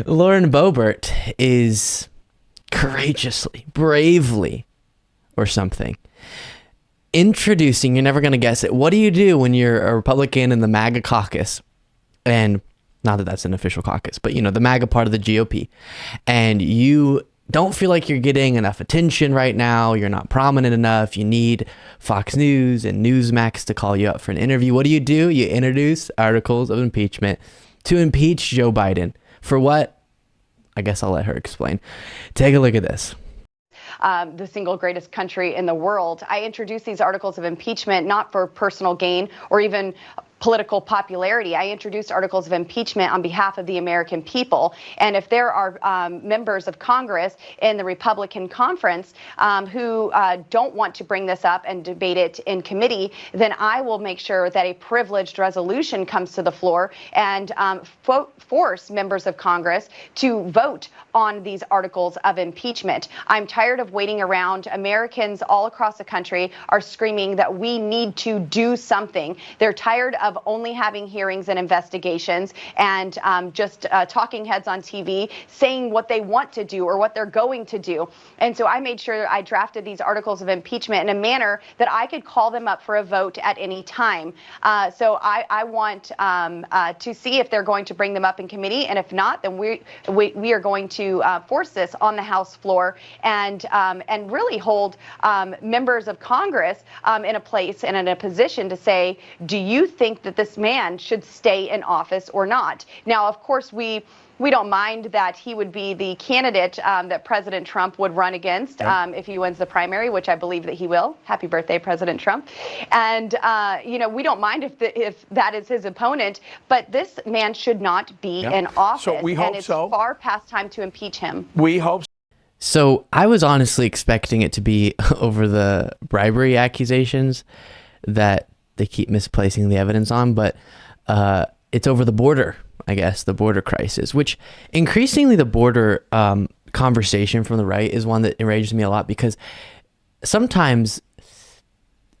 Lauren Boebert is courageously, bravely, or something, introducing, you're never going to guess it. What do you do when you're a Republican in the MAGA caucus? And not that that's an official caucus, but the MAGA part of the GOP. And you don't feel like you're getting enough attention right now. You're not prominent enough. You need Fox News and Newsmax to call you up for an interview. What do? You introduce articles of impeachment to impeach Joe Biden. For what? I guess I'll let her explain. Take a look at this. The single greatest country in the world. I introduce these articles of impeachment not for personal gain or even political popularity. I introduced articles of impeachment on behalf of the American people. And if there are members of Congress in the Republican conference who don't want to bring this up and debate it in committee, then I will make sure that a privileged resolution comes to the floor and force members of Congress to vote on these articles of impeachment. I'm tired of waiting around. Americans all across the country are screaming that we need to do something. They're tired of only having hearings and investigations and just talking heads on TV saying what they want to do or what they're going to do. And so I made sure I drafted these articles of impeachment in a manner that I could call them up for a vote at any time. So I want to see if they're going to bring them up in committee, and if not, then we are going to force this on the House floor and really hold members of Congress in a place and in a position to say, do you think that this man should stay in office or not? Now, of course, we don't mind that he would be the candidate that President Trump would run against if he wins the primary, which I believe that he will. Happy birthday, President Trump. And, we don't mind if that is his opponent, but this man should not be in office. So we hope and it's far past time to impeach him. We hope so. So I was honestly expecting it to be over the bribery accusations that they keep misplacing the evidence on, but it's over the border, I guess, the border crisis, which increasingly the border conversation from the right is one that enrages me a lot, because sometimes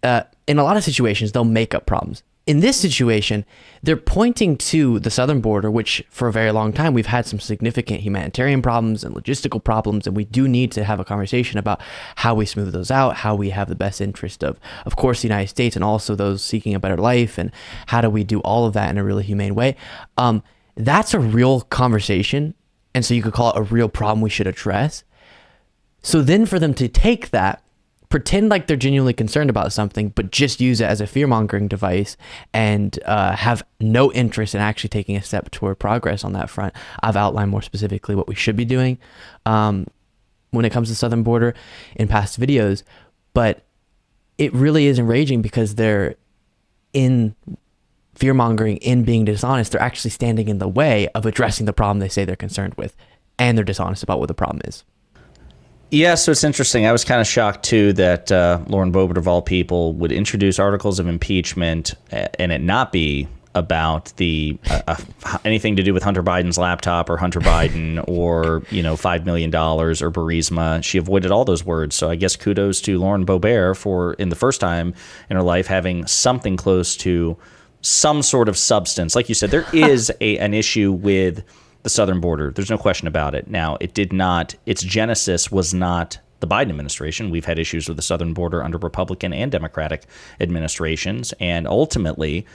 in a lot of situations, they'll make up problems. In this situation, they're pointing to the southern border, which for a very long time, we've had some significant humanitarian problems and logistical problems, and we do need to have a conversation about how we smooth those out, how we have the best interest of course, the United States and also those seeking a better life, and how do we do all of that in a really humane way. That's a real conversation, and so you could call it a real problem we should address. So then for them to take that, pretend like they're genuinely concerned about something, but just use it as a fear-mongering device and have no interest in actually taking a step toward progress on that front. I've outlined more specifically what we should be doing when it comes to the southern border in past videos, but it really is enraging because they're in fear-mongering, in being dishonest. They're actually standing in the way of addressing the problem they say they're concerned with, and they're dishonest about what the problem is. Yeah, so it's interesting. I was kind of shocked, too, that Lauren Boebert, of all people, would introduce articles of impeachment and it not be about anything to do with Hunter Biden's laptop or Hunter Biden or, $5 million or Burisma. She avoided all those words. So I guess kudos to Lauren Boebert for, in the first time in her life, having something close to some sort of substance. Like you said, there is an issue with the southern border. There's no question about it. Now, its genesis was not the Biden administration. We've had issues with the southern border under Republican and Democratic administrations. And ultimately,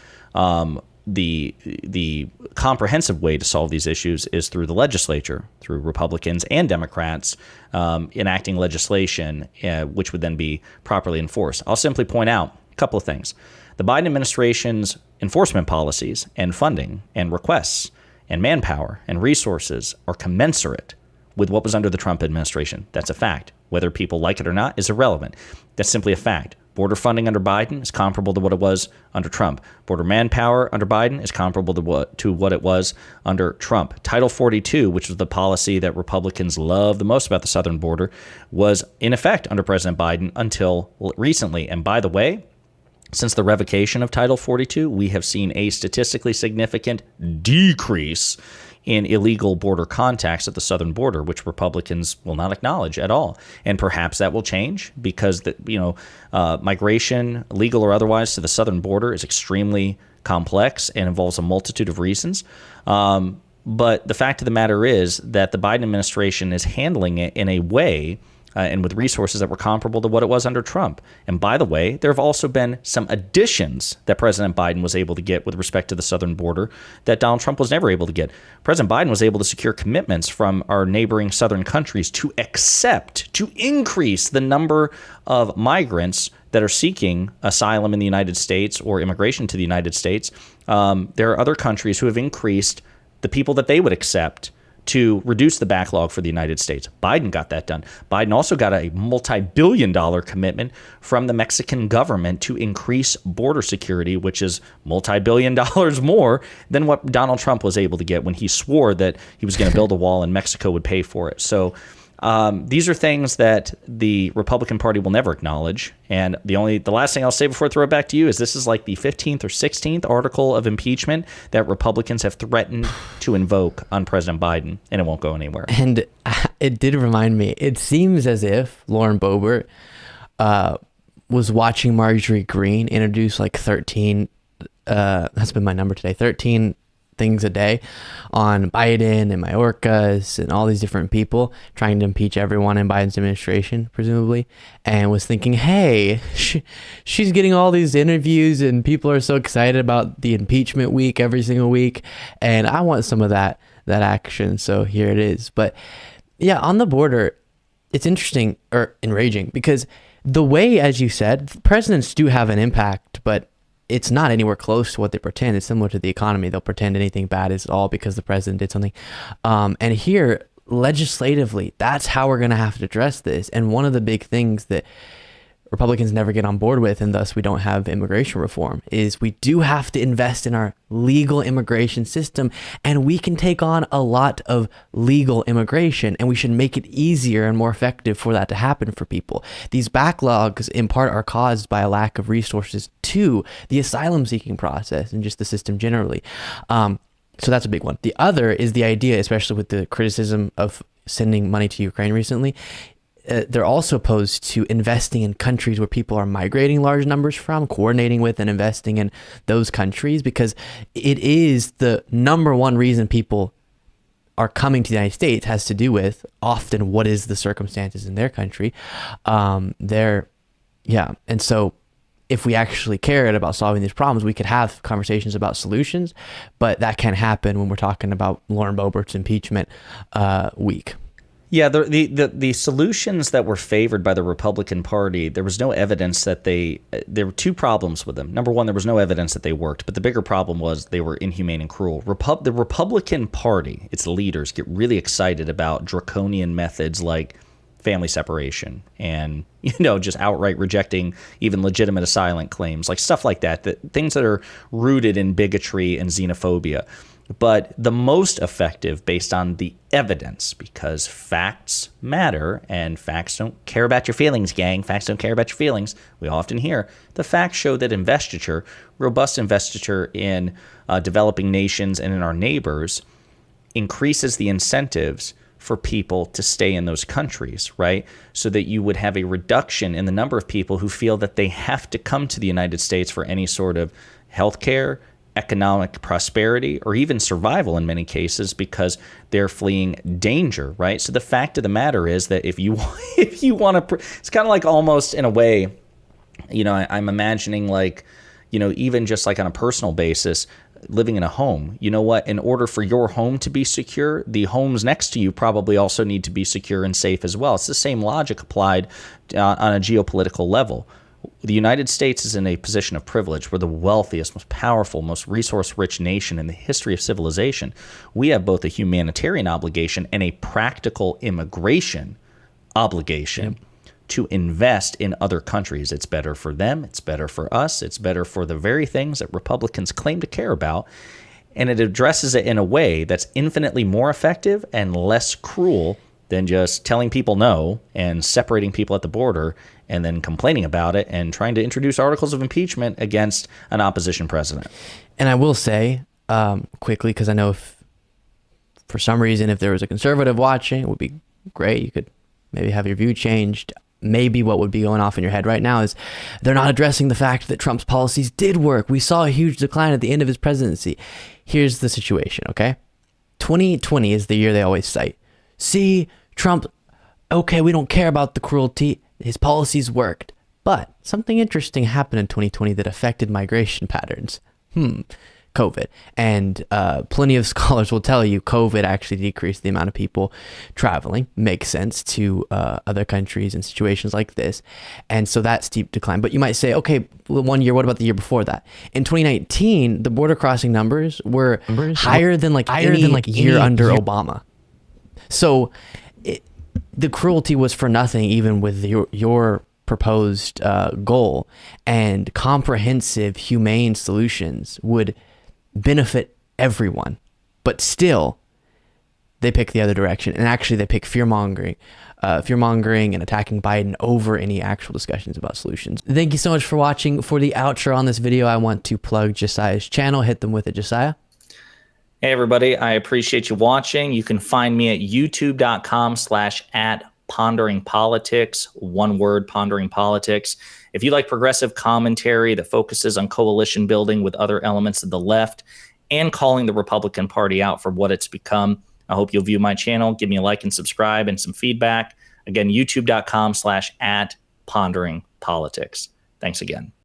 the comprehensive way to solve these issues is through the legislature, through Republicans and Democrats enacting legislation, which would then be properly enforced. I'll simply point out a couple of things. The Biden administration's enforcement policies and funding and requests and manpower and resources are commensurate with what was under the Trump administration. That's a fact. Whether people like it or not is irrelevant. That's simply a fact. Border funding under Biden is comparable to what it was under Trump. Border manpower under Biden is comparable to what it was under Trump. Title 42, which was the policy that Republicans love the most about the southern border, was in effect under President Biden until recently. And by the way, since the revocation of Title 42, we have seen a statistically significant decrease in illegal border contacts at the southern border, which Republicans will not acknowledge at all. And perhaps that will change because migration, legal or otherwise, to the southern border is extremely complex and involves a multitude of reasons. But the fact of the matter is that the Biden administration is handling it in a way and with resources that were comparable to what it was under Trump. And by the way, there have also been some additions that President Biden was able to get with respect to the southern border that Donald Trump was never able to get. President Biden was able to secure commitments from our neighboring southern countries to increase the number of migrants that are seeking asylum in the United States or immigration to the United States. There are other countries who have increased the people that they would accept to reduce the backlog for the United States. Biden got that done. Biden also got a multi-billion-dollar commitment from the Mexican government to increase border security, which is multi-billion dollars more than what Donald Trump was able to get when he swore that he was going to build a wall and Mexico would pay for it. So these are things that the Republican Party will never acknowledge. And the last thing I'll say before I throw it back to you is this is like the 15th or 16th article of impeachment that Republicans have threatened to invoke on President Biden, and it won't go anywhere. And it did remind me, it seems as if Lauren Boebert was watching Marjorie Greene introduce like 13, that's been my number today, 13 things a day on Biden and Mayorkas and all these different people trying to impeach everyone in Biden's administration, presumably, and was thinking, hey, she's getting all these interviews and people are so excited about the impeachment week every single week, and I want some of that action, so here it is. But yeah, on the border, it's interesting or enraging because the way, as you said, presidents do have an impact, but it's not anywhere close to what they pretend. It's similar to the economy. They'll pretend anything bad is all because the president did something. And here, legislatively, that's how we're going to have to address this. And one of the big things that Republicans never get on board with, and thus we don't have immigration reform, is we do have to invest in our legal immigration system, and we can take on a lot of legal immigration, and we should make it easier and more effective for that to happen for people. These backlogs in part are caused by a lack of resources to the asylum seeking process and just the system generally. So that's a big one. The other is the idea, especially with the criticism of sending money to Ukraine recently, they're also opposed to investing in countries where people are migrating large numbers from, coordinating with and investing in those countries, because it is the number one reason people are coming to the United States has to do with often what is the circumstances in their country. And so if we actually cared about solving these problems, we could have conversations about solutions, but that can't happen when we're talking about Lauren Boebert's impeachment week. Yeah, the solutions that were favored by the Republican Party, there was no evidence that there were two problems with them. Number one, there was no evidence that they worked, but the bigger problem was they were inhumane and cruel. The Republican Party, its leaders, get really excited about draconian methods like family separation and, just outright rejecting even legitimate asylum claims, like stuff like that, things that are rooted in bigotry and xenophobia. But the most effective based on the evidence, because facts matter and facts don't care about your feelings, gang. Facts don't care about your feelings. We often hear the facts show that robust investiture in developing nations and in our neighbors increases the incentives for people to stay in those countries, right? So that you would have a reduction in the number of people who feel that they have to come to the United States for any sort of healthcare, economic prosperity, or even survival in many cases because they're fleeing danger, right? So the fact of the matter is that if you want to, it's kind of like almost in a way, I'm imagining like, even just like on a personal basis, living in a home, you know what? In order for your home to be secure, the homes next to you probably also need to be secure and safe as well. It's the same logic applied on a geopolitical level. The United States is in a position of privilege. We're the wealthiest, most powerful, most resource-rich nation in the history of civilization. We have both a humanitarian obligation and a practical immigration obligation to invest in other countries. It's better for them. It's better for us. It's better for the very things that Republicans claim to care about. And it addresses it in a way that's infinitely more effective and less cruel than just telling people no and separating people at the border and then complaining about it and trying to introduce articles of impeachment against an opposition president. And I will say quickly, because I know if for some reason, if there was a conservative watching, it would be great. You could maybe have your view changed. Maybe what would be going off in your head right now is they're not addressing the fact that Trump's policies did work. We saw a huge decline at the end of his presidency. Here's the situation, okay? 2020 is the year they always cite. See, Trump, okay, we don't care about the cruelty. His policies worked. But something interesting happened in 2020 that affected migration patterns. COVID. And plenty of scholars will tell you COVID actually decreased the amount of people traveling. Makes sense to other countries in situations like this. And so that steep decline. But you might say, okay, well, 1 year, what about the year before that? In 2019, the border crossing numbers were higher than any year under Obama. So the cruelty was for nothing, even with your proposed goal. And comprehensive, humane solutions would benefit everyone, but still they pick the other direction, and actually they pick fear-mongering and attacking Biden over any actual discussions about solutions. Thank you so much for watching. For the outro on this video, I want to plug Josiah's channel. Hit them with it, Josiah. Hey everybody, I appreciate you watching. You can find me at youtube.com/@ponderingpolitics, one word, pondering politics. If you like progressive commentary that focuses on coalition building with other elements of the left and calling the Republican Party out for what it's become, I hope you'll view my channel, give me a like and subscribe and some feedback. Again, youtube.com/@ponderingpolitics. Thanks again.